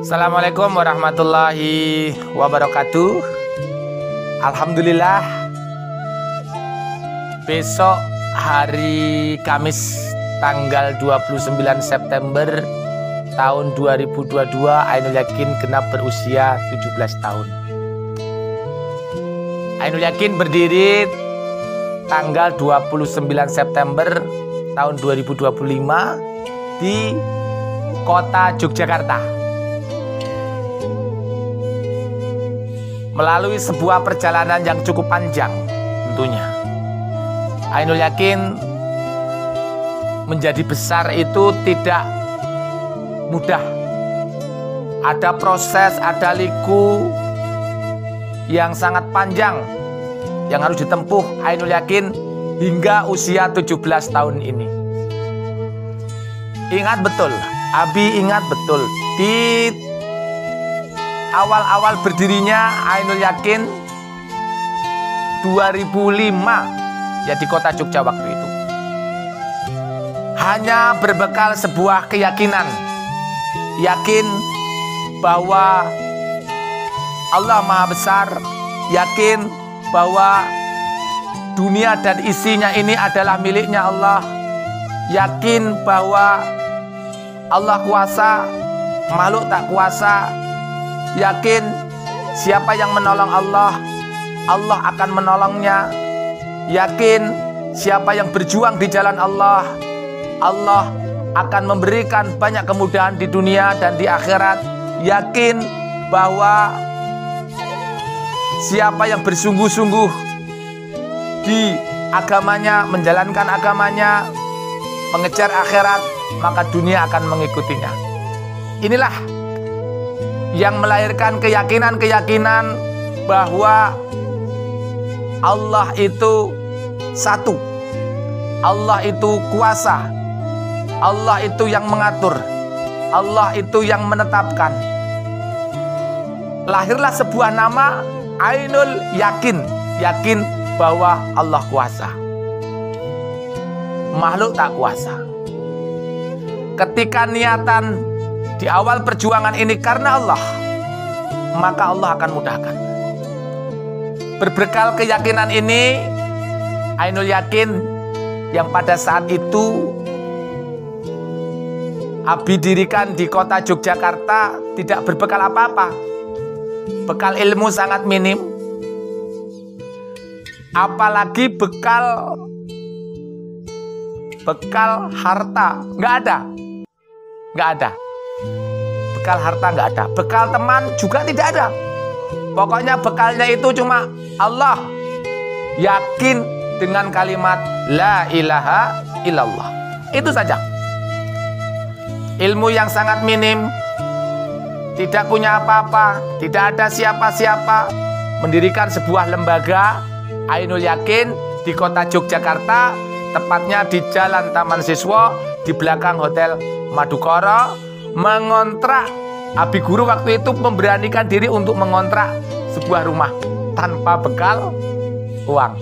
Assalamualaikum warahmatullahi wabarakatuh. Alhamdulillah, besok hari Kamis tanggal 29 September tahun 2022 Ainul Yakin genap berusia 17 tahun. Ainul Yakin berdiri tanggal 29 September tahun 2025 di kota Yogyakarta. Melalui sebuah perjalanan yang cukup panjang tentunya. Ainul Yakin menjadi besar itu tidak mudah. Ada proses, ada liku yang sangat panjang yang harus ditempuh Ainul Yakin hingga usia 17 tahun ini. Ingat betul, Abi ingat betul, di awal-awal berdirinya Ainul Yakin 2005 ya di kota Jogja waktu itu. Hanya berbekal sebuah keyakinan, yakin bahwa Allah Maha Besar, yakin bahwa dunia dan isinya ini adalah miliknya Allah, yakin bahwa Allah kuasa, makhluk tak kuasa, yakin siapa yang menolong Allah, Allah akan menolongnya. Yakin siapa yang berjuang di jalan Allah, Allah akan memberikan banyak kemudahan di dunia dan di akhirat. Yakin bahwa siapa yang bersungguh-sungguh di agamanya, menjalankan agamanya, mengejar akhirat, maka dunia akan mengikutinya. Inilah yang melahirkan keyakinan-keyakinan bahwa Allah itu satu, Allah itu kuasa, Allah itu yang mengatur, Allah itu yang menetapkan. Lahirlah sebuah nama Ainul Yakin, yakin bahwa Allah kuasa, makhluk tak kuasa. Ketika niatan di awal perjuangan ini karena Allah, maka Allah akan mudahkan. Berbekal keyakinan ini, Ainul Yakin yang pada saat itu Abi dirikan di kota Yogyakarta tidak berbekal apa-apa. Bekal ilmu sangat minim. Apalagi bekal harta, nggak ada. Bekal harta nggak ada, bekal teman juga tidak ada. Pokoknya bekalnya itu cuma Allah, yakin dengan kalimat la ilaha illallah. Itu saja. Ilmu yang sangat minim, tidak punya apa-apa, tidak ada siapa-siapa. Mendirikan sebuah lembaga Ainul Yakin di kota Yogyakarta, tepatnya di Jalan Taman Siswa, di belakang Hotel Madukoro. Mengontrak, Abi Guru waktu itu memberanikan diri untuk mengontrak sebuah rumah tanpa bekal uang.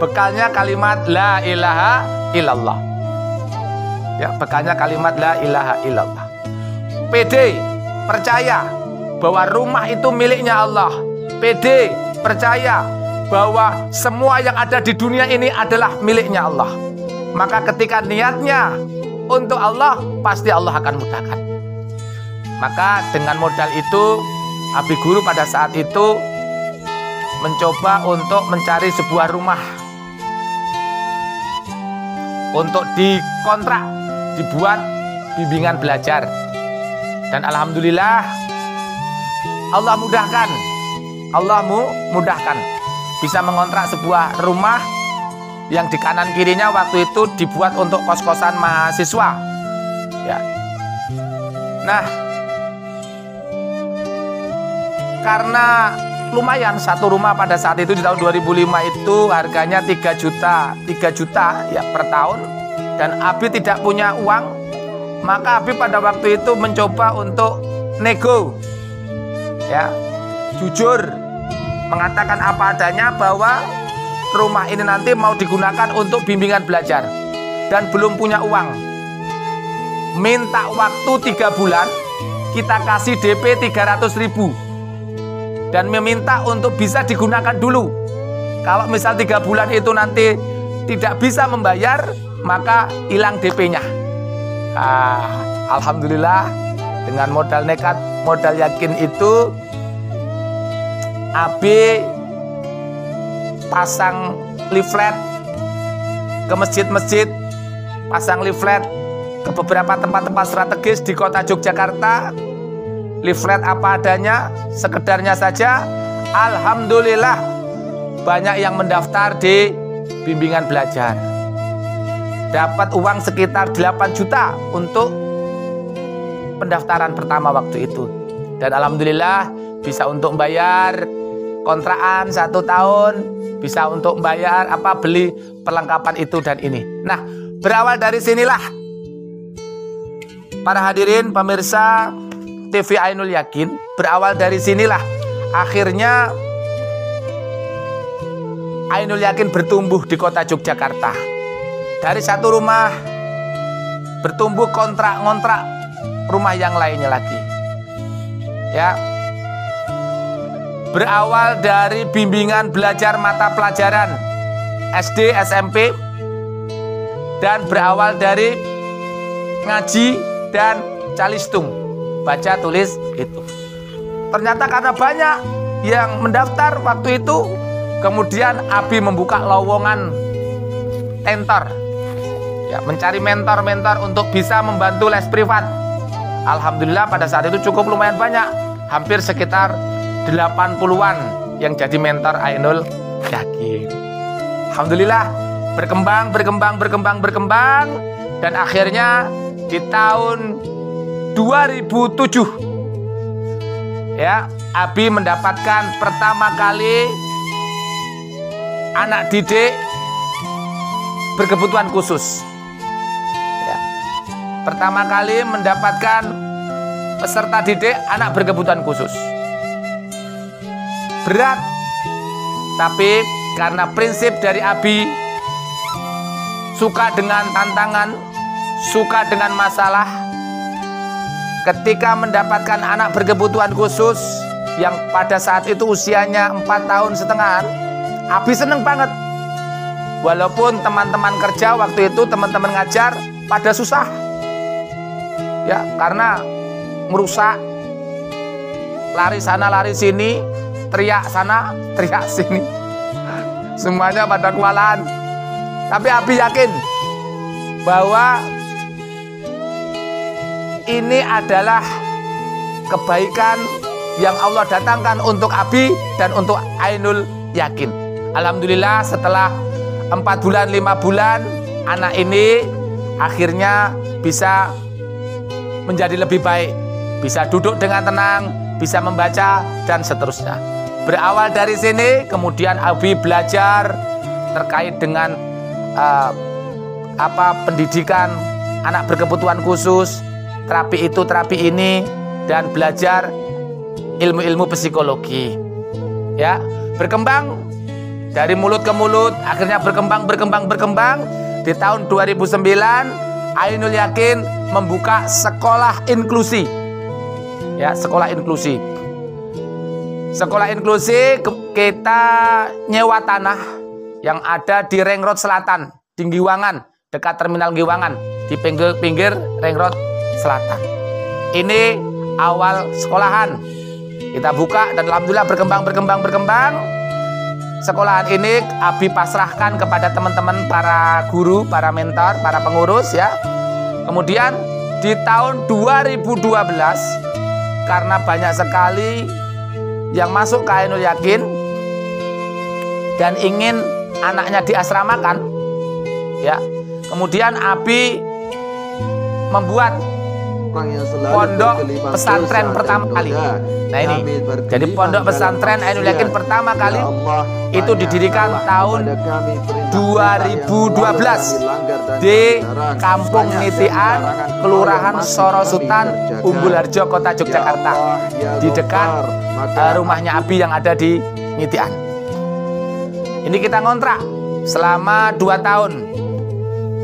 Bekalnya kalimat la ilaha illallah. Ya, bekalnya kalimat la ilaha illallah. PD, percaya bahwa rumah itu miliknya Allah. PD, percaya bahwa semua yang ada di dunia ini adalah miliknya Allah. Maka ketika niatnya untuk Allah, pasti Allah akan mudahkan. Maka dengan modal itu, Abi Guru pada saat itu mencoba untuk mencari sebuah rumah untuk dikontrak, dibuat bimbingan belajar. Dan alhamdulillah Allah mudahkan. Allah mudahkan bisa mengontrak sebuah rumah yang di kanan kirinya waktu itu dibuat untuk kos-kosan mahasiswa. Ya. Nah, karena lumayan satu rumah pada saat itu di tahun 2005 itu harganya 3 juta ya per tahun, dan Abi tidak punya uang, maka Abi pada waktu itu mencoba untuk nego. Ya. Jujur mengatakan apa adanya bahwa rumah ini nanti mau digunakan untuk bimbingan belajar dan belum punya uang. Minta waktu 3 bulan kita kasih DP 300.000 dan meminta untuk bisa digunakan dulu. Kalau misal 3 bulan itu nanti tidak bisa membayar, maka hilang DP-nya. Alhamdulillah, dengan modal nekat, modal yakin itu, Abi pasang leaflet ke masjid-masjid, pasang leaflet ke beberapa tempat-tempat strategis di kota Yogyakarta. Leaflet apa adanya, sekedarnya saja. Alhamdulillah, banyak yang mendaftar di bimbingan belajar. Dapat uang sekitar 8 juta untuk pendaftaran pertama waktu itu. Dan alhamdulillah bisa untuk membayar kontrakan 1 tahun, bisa untuk membayar beli perlengkapan itu dan ini. Nah, berawal dari sinilah para hadirin pemirsa TV Ainul Yakin, berawal dari sinilah akhirnya Ainul Yakin bertumbuh di kota Yogyakarta. Dari satu rumah bertumbuh kontrak-ngontrak rumah yang lainnya lagi. Ya. Berawal dari bimbingan belajar mata pelajaran SD, SMP, dan berawal dari ngaji dan calistung, baca tulis itu. Ternyata karena banyak yang mendaftar waktu itu, kemudian Abi membuka lowongan tentor, ya, mencari mentor-mentor untuk bisa membantu les privat. Alhamdulillah pada saat itu cukup lumayan banyak, hampir sekitar 80-an yang jadi mentor Ainul Yakin. Alhamdulillah berkembang dan akhirnya di tahun 2007 ya, Abi mendapatkan pertama kali anak didik berkebutuhan khusus. Ya. Pertama kali mendapatkan peserta didik anak berkebutuhan khusus. Berat, tapi karena prinsip dari Abi, suka dengan tantangan, suka dengan masalah. Ketika mendapatkan anak berkebutuhan khusus yang pada saat itu usianya 4,5 tahun, Abi seneng banget. Walaupun teman-teman kerja waktu itu, teman-teman ngajar pada susah, ya, karena merusak, lari sana lari sini, teriak sana teriak sini, semuanya pada kewalahan. Tapi Abi yakin bahwa ini adalah kebaikan yang Allah datangkan untuk Abi dan untuk Ainul Yakin. Alhamdulillah setelah 4 bulan 5 bulan anak ini akhirnya bisa menjadi lebih baik, bisa duduk dengan tenang, bisa membaca dan seterusnya. Berawal dari sini kemudian Abi belajar terkait dengan pendidikan anak berkebutuhan khusus, terapi itu terapi ini, dan belajar ilmu-ilmu psikologi. Ya, berkembang dari mulut ke mulut, akhirnya berkembang. Di tahun 2009 Ainul Yakin membuka sekolah inklusi. Ya, sekolah inklusi. Sekolah inklusi kita nyewa tanah yang ada di Ring Road Selatan, di Giwangan, dekat terminal Giwangan, di pinggir Ring Road Selatan. Ini awal sekolahan kita buka dan alhamdulillah berkembang. Sekolahan ini Abi pasrahkan kepada teman-teman para guru, para mentor, para pengurus, ya. Kemudian di tahun 2012 karena banyak sekali yang masuk ke Ainul Yakin dan ingin anaknya diasramakan, ya. Kemudian Abi membuat pondok pesantren pertama kali. Nah ini, jadi pondok pesantren Ainul Yakin pertama kali itu didirikan tahun 2012 di Kampung Nitian, Kelurahan Sorosutan, Umbul Harjo, Kota Yogyakarta, di dekat rumahnya Abi yang ada di Nitian. Ini kita ngontrak selama 2 tahun.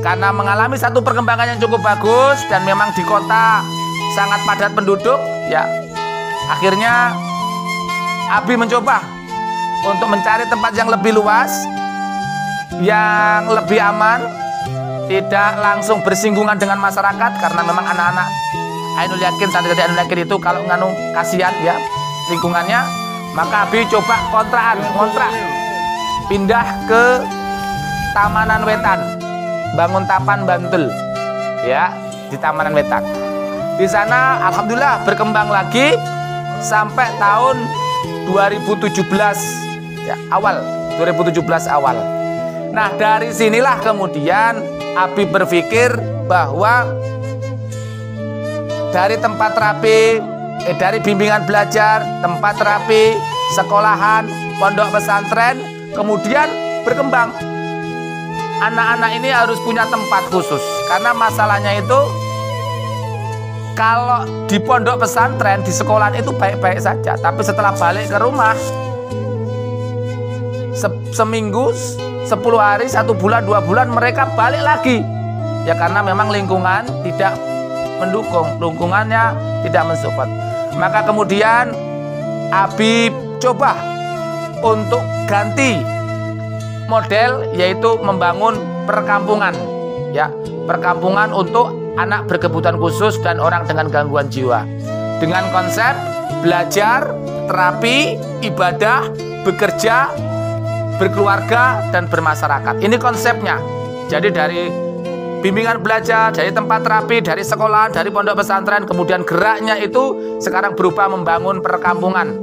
Karena mengalami satu perkembangan yang cukup bagus dan memang di kota sangat padat penduduk, ya. Akhirnya Abi mencoba untuk mencari tempat yang lebih luas, yang lebih aman, tidak langsung bersinggungan dengan masyarakat, karena memang anak-anak Ainul Yakin, santri Ainul Yakin itu kalau nganu kasihan ya lingkungannya. Maka Abi coba kontrak pindah ke Tamanan Wetan, Banguntapan, Bantul, ya, di Tamanan Wetan. Di sana alhamdulillah berkembang lagi sampai tahun 2017 ya, awal 2017 awal. Nah, dari sinilah kemudian Abi berpikir bahwa dari tempat terapi, dari bimbingan belajar, tempat terapi, sekolahan, pondok pesantren, kemudian berkembang. Anak-anak ini harus punya tempat khusus, karena masalahnya itu kalau di pondok pesantren, di sekolahan itu baik-baik saja, tapi setelah balik ke rumah seminggu, 10 hari, 1 bulan, 2 bulan mereka balik lagi. Ya karena memang lingkungan tidak mendukung, lingkungannya tidak mensupport. Maka kemudian Abi coba untuk ganti model, yaitu membangun perkampungan, ya, perkampungan untuk anak berkebutuhan khusus dan orang dengan gangguan jiwa, dengan konsep belajar, terapi, ibadah, bekerja, berkeluarga, dan bermasyarakat. Ini konsepnya. Jadi dari bimbingan belajar, dari tempat terapi, dari sekolah, dari pondok pesantren, kemudian geraknya itu sekarang berupa membangun perkampungan,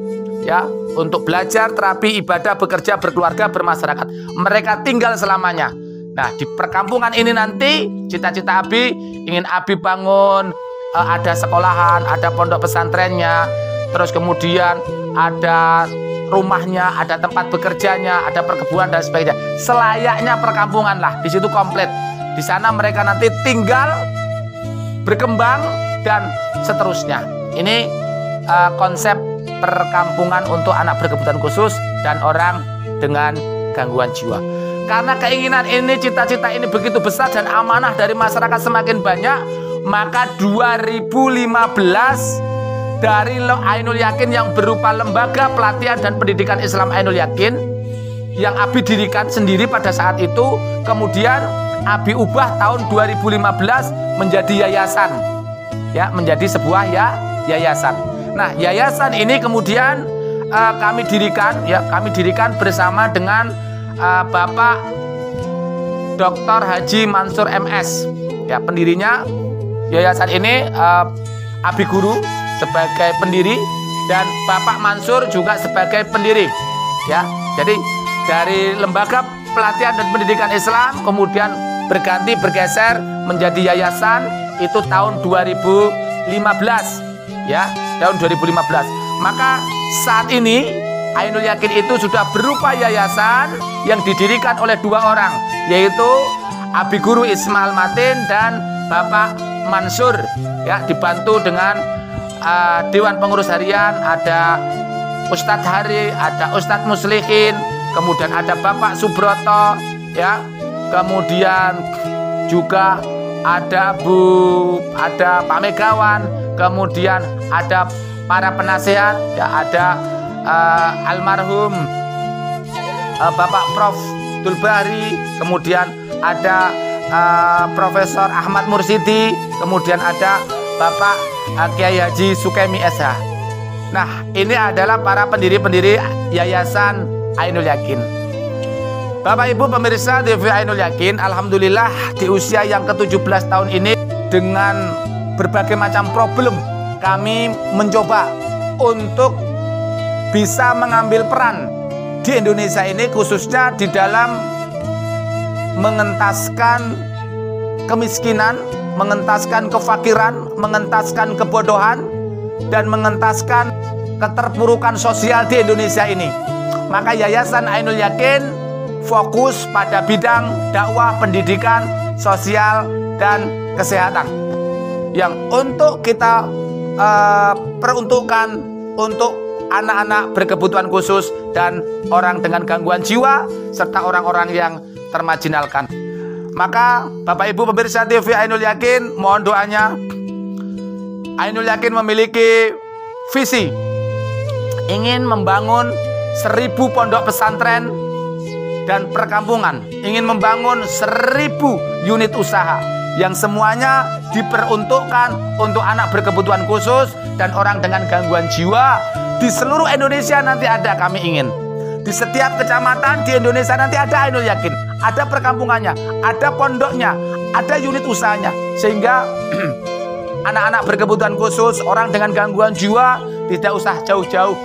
ya, untuk belajar, terapi, ibadah, bekerja, berkeluarga, bermasyarakat. Mereka tinggal selamanya. Nah, di perkampungan ini nanti cita-cita Abi ingin Abi bangun, ada sekolahan, ada pondok pesantrennya, terus kemudian ada rumahnya, ada tempat bekerjanya, ada perkebunan dan sebagainya. Selayaknya perkampungan lah, di situ komplit. Di sana mereka nanti tinggal, berkembang, dan seterusnya. Ini konsep perkampungan untuk anak berkebutuhan khusus dan orang dengan gangguan jiwa. Karena keinginan ini, cita-cita ini begitu besar dan amanah dari masyarakat semakin banyak, maka 2015 dari Ainul Yakin yang berupa lembaga pelatihan dan pendidikan Islam Ainul Yakin yang Abi dirikan sendiri pada saat itu, kemudian Abi ubah tahun 2015 menjadi yayasan, ya, menjadi sebuah yayasan. Nah, yayasan ini kemudian kami dirikan bersama dengan Bapak Dr. Haji Mansur MS, ya, pendirinya yayasan ini. Abi Guru sebagai pendiri dan Bapak Mansur juga sebagai pendiri, ya. Jadi dari lembaga pelatihan dan pendidikan Islam kemudian bergeser menjadi yayasan itu tahun 2015, ya, tahun 2015. Maka saat ini Ainul Yakin itu sudah berupa yayasan yang didirikan oleh 2 orang, yaitu Abi Guru Ismail Matin dan Bapak Mansur, ya, dibantu dengan Dewan Pengurus Harian, ada Ustadz Hari, ada Ustadz Muslihin, kemudian ada Bapak Subroto, ya, kemudian juga ada Pak Megawan, kemudian ada para penasehat, ya, ada almarhum Bapak Prof. Dulbari, kemudian ada Profesor Ahmad Mursidi, kemudian ada Bapak Kiai Haji Sukemi SH. Nah, ini adalah para pendiri-pendiri Yayasan Ainul Yakin. Bapak Ibu pemirsa TV Ainul Yakin, alhamdulillah di usia yang ke-17 tahun ini dengan berbagai macam problem kami mencoba untuk bisa mengambil peran di Indonesia ini, khususnya di dalam mengentaskan kemiskinan, mengentaskan kefakiran, mengentaskan kebodohan, dan mengentaskan keterpurukan sosial di Indonesia ini. Maka Yayasan Ainul Yakin fokus pada bidang dakwah, pendidikan, sosial, dan kesehatan yang untuk kita peruntukkan untuk anak-anak berkebutuhan khusus dan orang dengan gangguan jiwa serta orang-orang yang termarginalkan. Maka Bapak Ibu pemirsa TV Ainul Yakin, mohon doanya. Ainul Yakin memiliki visi ingin membangun 1000 pondok pesantren dan perkampungan, ingin membangun 1000 unit usaha yang semuanya diperuntukkan untuk anak berkebutuhan khusus dan orang dengan gangguan jiwa. Di seluruh Indonesia nanti ada, kami ingin. Di setiap kecamatan di Indonesia nanti ada Ainul Yakin. Ada perkampungannya, ada pondoknya, ada unit usahanya. Sehingga anak-anak berkebutuhan khusus, orang dengan gangguan jiwa tidak usah jauh-jauh.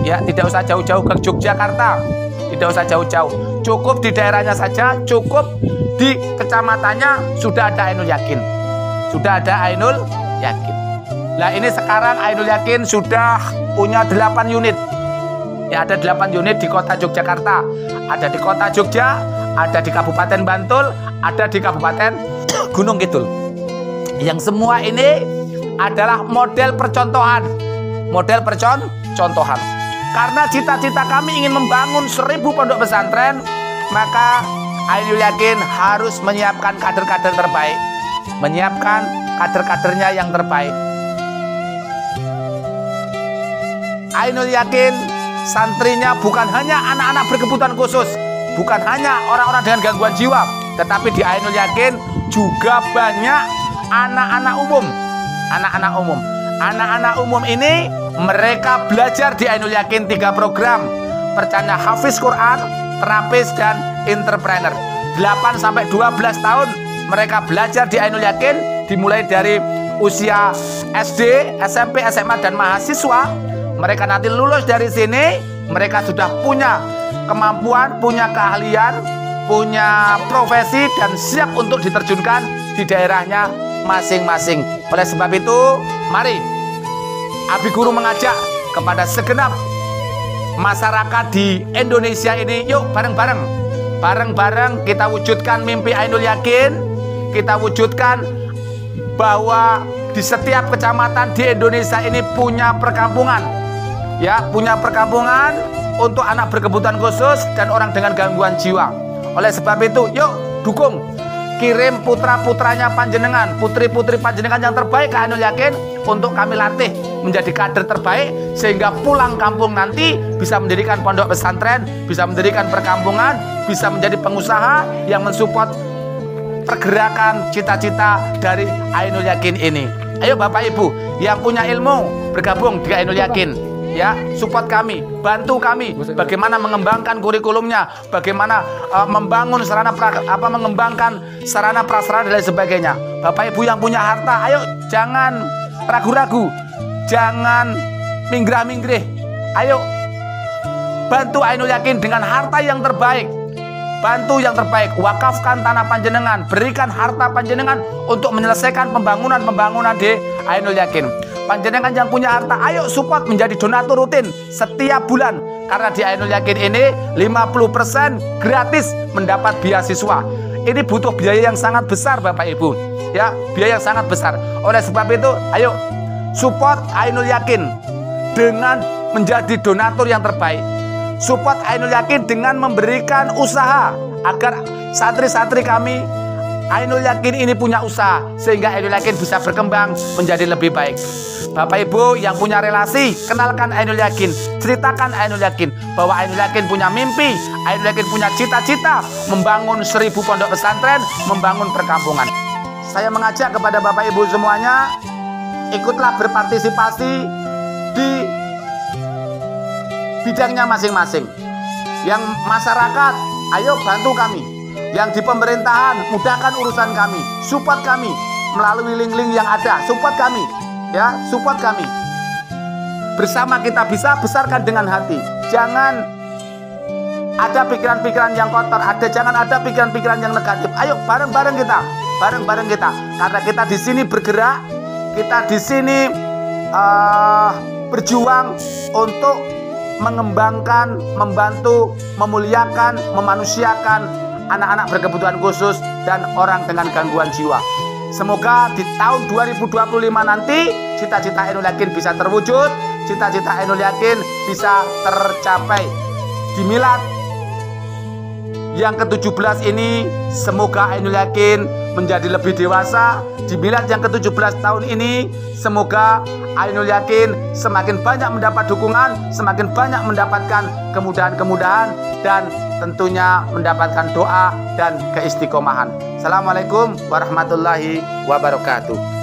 Ya, tidak usah jauh-jauh ke Yogyakarta. Tidak usah jauh-jauh. Cukup di daerahnya saja, cukup di kecamatannya sudah ada Ainul Yakin. Sudah ada Ainul Yakin. Nah, ini sekarang Ainul Yakin sudah punya 8 unit. Ya, ada 8 unit di kota Yogyakarta. Ada di kota Jogja, ada di Kabupaten Bantul, ada di Kabupaten Gunung Kidul. Yang semua ini adalah model percontohan. Model percontohan. Karena cita-cita kami ingin membangun 1000 pondok pesantren, maka Ainul Yakin harus menyiapkan kader-kader terbaik. Menyiapkan kader-kadernya yang terbaik. Ainul Yakin santrinya bukan hanya anak-anak berkebutuhan khusus, bukan hanya orang-orang dengan gangguan jiwa, tetapi di Ainul Yakin juga banyak anak-anak umum. Anak-anak umum. Anak-anak umum ini mereka belajar di Ainul Yakin 3 program. Percana Hafiz Quran, terapis, dan entrepreneur. 8 sampai 12 tahun mereka belajar di Ainul Yakin, dimulai dari usia SD, SMP, SMA, dan mahasiswa. Mereka nanti lulus dari sini, mereka sudah punya kemampuan, punya keahlian, punya profesi, dan siap untuk diterjunkan di daerahnya masing-masing. Oleh sebab itu, mari Abi Guru mengajak kepada segenap masyarakat di Indonesia ini, yuk bareng-bareng. Bareng-bareng kita wujudkan mimpi Ainul Yakin. Kita wujudkan bahwa di setiap kecamatan di Indonesia ini punya perkampungan. Ya, punya perkampungan untuk anak berkebutuhan khusus dan orang dengan gangguan jiwa. Oleh sebab itu, yuk dukung. Kirim putra-putranya panjenengan, putri-putri panjenengan yang terbaik ke Ainul Yakin untuk kami latih menjadi kader terbaik, sehingga pulang kampung nanti bisa mendirikan pondok pesantren, bisa mendirikan perkampungan, bisa menjadi pengusaha yang mensupport pergerakan cita-cita dari Ainul Yakin ini. Ayo Bapak Ibu yang punya ilmu bergabung di Ainul Yakin. Ya, support kami, bantu kami bagaimana mengembangkan kurikulumnya, bagaimana membangun mengembangkan sarana prasarana dan lain sebagainya. Bapak Ibu yang punya harta, ayo jangan ragu-ragu, jangan minggrah-minggrih. Ayo bantu Ainul Yakin dengan harta yang terbaik. Bantu yang terbaik, wakafkan tanah panjenengan, berikan harta panjenengan untuk menyelesaikan pembangunan di Ainul Yakin. Panjenengan yang punya harta, ayo support menjadi donatur rutin setiap bulan. Karena di Ainul Yakin ini 50% gratis mendapat beasiswa. Ini butuh biaya yang sangat besar Bapak Ibu. Ya, biaya yang sangat besar. Oleh sebab itu, ayo support Ainul Yakin dengan menjadi donatur yang terbaik. Support Ainul Yakin dengan memberikan usaha agar santri-santri kami Ainul Yakin ini punya usaha, sehingga Ainul Yakin bisa berkembang menjadi lebih baik. Bapak Ibu yang punya relasi, kenalkan Ainul Yakin, ceritakan Ainul Yakin bahwa Ainul Yakin punya mimpi, Ainul Yakin punya cita-cita membangun 1000 pondok pesantren, membangun perkampungan. Saya mengajak kepada Bapak Ibu semuanya, ikutlah berpartisipasi di bidangnya masing-masing. Yang masyarakat, ayo bantu kami. Yang di pemerintahan, mudahkan urusan kami, support kami melalui link-link yang ada, support kami. Ya, support kami. Bersama kita bisa, besarkan dengan hati. Jangan ada pikiran-pikiran yang kotor, jangan ada pikiran-pikiran yang negatif. Ayo bareng-bareng kita, Karena kita di sini bergerak, kita di sini berjuang untuk mengembangkan, membantu, memuliakan, memanusiakan anak-anak berkebutuhan khusus dan orang dengan gangguan jiwa. Semoga di tahun 2025 nanti cita-cita Ainul Yakin bisa terwujud, cita-cita Ainul Yakin bisa tercapai. Di milad yang ke-17 ini, semoga Ainul Yakin menjadi lebih dewasa di milad yang ke-17 tahun ini. Semoga Ainul Yakin semakin banyak mendapat dukungan, semakin banyak mendapatkan kemudahan-kemudahan, dan tentunya mendapatkan doa dan keistiqomahan. Assalamualaikum warahmatullahi wabarakatuh.